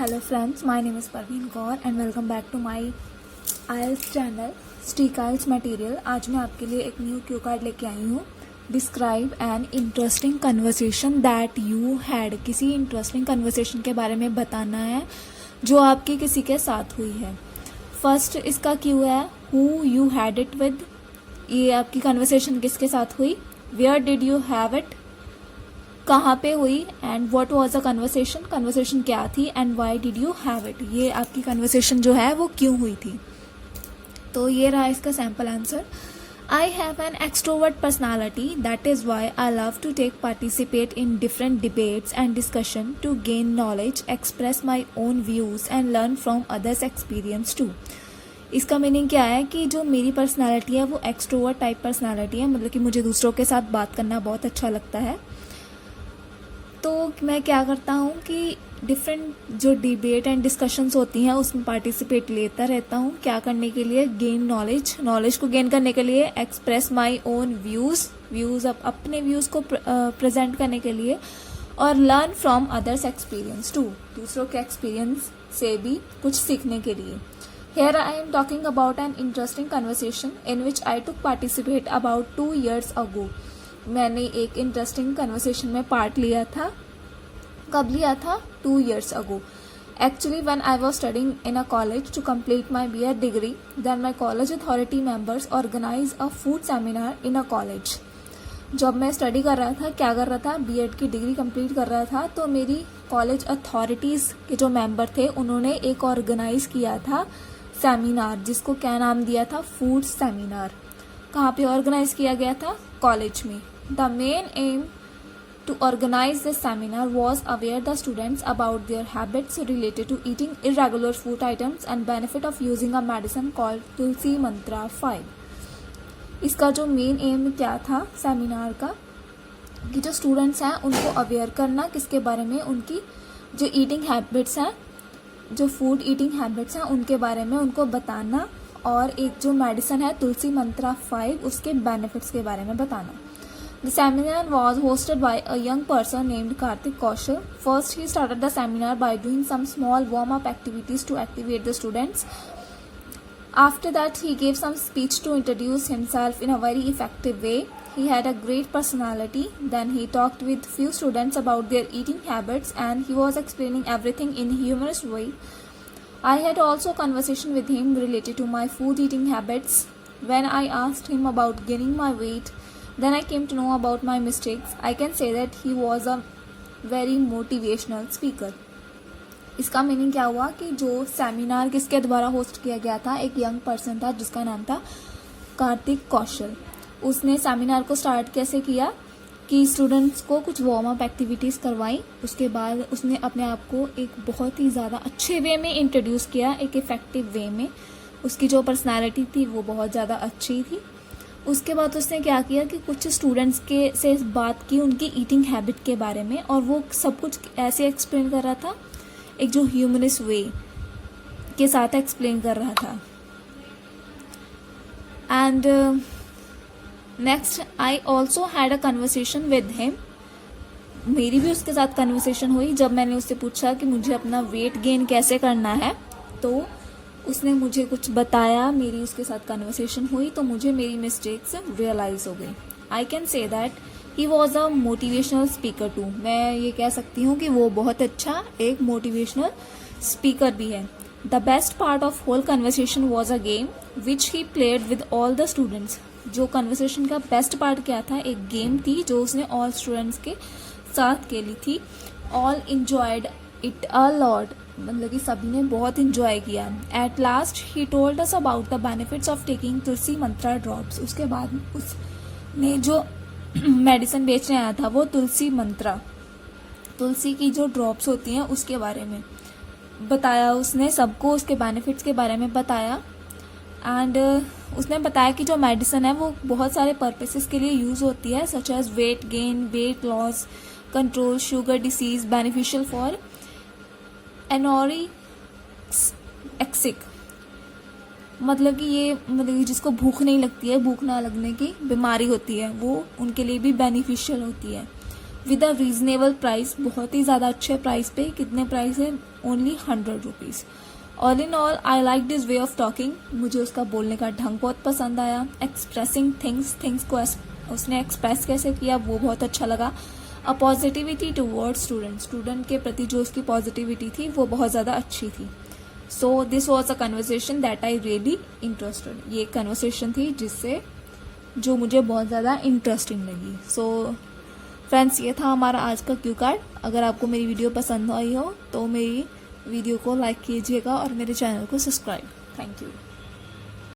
Hello friends, my name is Parveen Kaur and welcome back to my IELTS channel Streak IELTS Material। आज मैं आपके लिए एक new Q card लेके आई हूँ। Describe an interesting conversation that you had. किसी interesting conversation के बारे में बताना है जो आपकी किसी के साथ हुई है। फर्स्ट इसका क्यू है who you had it with. ये आपकी कन्वर्सेशन किसके साथ हुई। Where did you have it, कहाँ पे हुई। And what was the conversation, conversation क्या थी। And why did you have it, ये आपकी कन्वर्सेशन जो है वो क्यों हुई थी। तो ये रहा इसका sample answer. I have an extrovert personality that is why I love to take participate in different debates and discussion to gain knowledge, express my own views and learn from others experience too. इसका meaning क्या है कि जो मेरी personality है वो extrovert type personality है, मतलब कि मुझे दूसरों के साथ बात करना बहुत अच्छा लगता है। तो मैं क्या करता हूँ कि डिफरेंट जो डिबेट एंड डिस्कशंस होती हैं उसमें पार्टिसिपेट लेता रहता हूँ। क्या करने के लिए, गेन नॉलेज, नॉलेज को गेन करने के लिए, एक्सप्रेस माय ओन व्यूज़ अपने व्यूज़ को प्रेजेंट करने के लिए, और learn from others experience too, दूसरों के एक्सपीरियंस से भी कुछ सीखने के लिए। Here I am talking about an interesting conversation in which I took participate about 2 years ago. मैंने एक इंटरेस्टिंग कन्वर्सेशन में पार्ट लिया था। कब लिया था? 2 years ago. Actually, when I was studying in a college to complete my BA degree, then my college authority members organized a food seminar in a college. जब मैं स्टडी कर रहा था, क्या कर रहा था, बीएड की डिग्री कंप्लीट कर रहा था, तो मेरी कॉलेज अथॉरिटीज़ के जो मेंबर थे उन्होंने एक ऑर्गेनाइज किया था सेमिनार, जिसको क्या नाम दिया था, फूड सेमिनार। कहाँ पे ऑर्गेनाइज किया गया था? कॉलेज में। The main M to organize this seminar was aware the students about their habits related to eating irregular food items and benefit of using a medicine called तुलसी मंत्रा 5। इसका जो main M क्या था seminar का, कि जो students हैं उनको aware करना किसके बारे में, उनकी जो ईटिंग हैबिट्स हैं, जो फूड ईटिंग हैबिट्स हैं उनके बारे में उनको बताना, और एक जो मेडिसिन है तुलसी मंत्रा 5 उसके बेनिफिट्स के बारे में बताना। The seminar was hosted by a young person named Karthik Kaushal. First, he started the seminar by doing some small warm-up activities to activate the students. After that, he gave some speech to introduce himself in a very effective way. He had a great personality. Then he talked with few students about their eating habits, and he was explaining everything in a humorous way. I had also a conversation with him related to my food eating habits. When I asked him about gaining my weight, then I came to know about my mistakes. I can say that he was a very motivational speaker. इसका meaning क्या हुआ कि जो seminar किसके द्वारा host किया गया था, एक यंग पर्सन था जिसका नाम था कार्तिक कौशल। उसने सेमिनार को स्टार्ट कैसे किया कि स्टूडेंट्स को कुछ वार्म अप एक्टिविटीज़ करवाई, उसके बाद उसने अपने आप को एक बहुत ही ज़्यादा अच्छे वे में इंट्रोड्यूस किया, एक इफ़ेक्टिव वे में। उसकी जो पर्सनैलिटी थी वो बहुत ज़्यादा अच्छी थी। उसके बाद उसने क्या किया कि कुछ स्टूडेंट्स के से बात की उनकी ईटिंग हैबिट के बारे में, और वो सब कुछ ऐसे एक्सप्लेन कर रहा था, एक जो ह्यूमनिस वे के साथ एक्सप्लेन कर रहा था। And next I also had a conversation with him. मेरी भी उसके साथ कन्वर्सेशन हुई जब मैंने उससे पूछा कि मुझे अपना वेट गेन कैसे करना है, तो उसने मुझे कुछ बताया, मेरी उसके साथ कन्वर्सेशन हुई, तो मुझे मेरी मिस्टेक्स रियलाइज हो गई। I can say that he was a motivational speaker too. मैं ये कह सकती हूँ कि वो बहुत अच्छा एक मोटिवेशनल स्पीकर भी है। The best part of whole conversation was a game which he played with all the students. जो कन्वर्सेशन का बेस्ट पार्ट क्या था, एक गेम थी जो उसने ऑल स्टूडेंट्स के साथ खेली थी। All enjoyed it a lot, मतलब कि सभी ने बहुत इंजॉय किया। At last he told us about the benefits of taking Tulsi Mantra drops. उसके बाद उसने जो मेडिसिन बेचने आया था वो तुलसी मंत्रा, तुलसी की जो ड्रॉप्स होती हैं उसके बारे में बताया। उसने सबको उसके बेनिफिट्स के बारे में बताया। एंड उसने बताया कि जो मेडिसिन है वो बहुत सारे पर्पसेस के लिए यूज़ होती है, such as weight gain, weight loss, control sugar disease, beneficial for anorexic, मतलब कि ये मतलब जिसको भूख नहीं लगती है, भूख ना लगने की बीमारी होती है, वो उनके लिए भी बेनिफिशियल होती है। विद अ रीजनेबल प्राइस, बहुत ही ज़्यादा अच्छे प्राइस पे। कितने प्राइस है? Only 100 rupees. All in all I like this way of talking, मुझे उसका बोलने का ढंग बहुत पसंद आया। एक्सप्रेसिंग थिंग्स को उसने एक्सप्रेस कैसे किया वो बहुत अच्छा लगा। अ पॉजिटिविटी टूवर्ड स्टूडेंट के प्रति जो उसकी पॉजिटिविटी थी वो बहुत ज़्यादा अच्छी थी। So this was a conversation that I really interested. ये एक कन्वर्सेशन थी जो मुझे बहुत ज़्यादा इंटरेस्टिंग लगी। सो फ्रेंड्स, ये था हमारा आज का क्यू कार्ड। अगर आपको मेरी वीडियो पसंद आई हो तो मेरी वीडियो को लाइक कीजिएगा और मेरे चैनल को सब्सक्राइब। Thank you.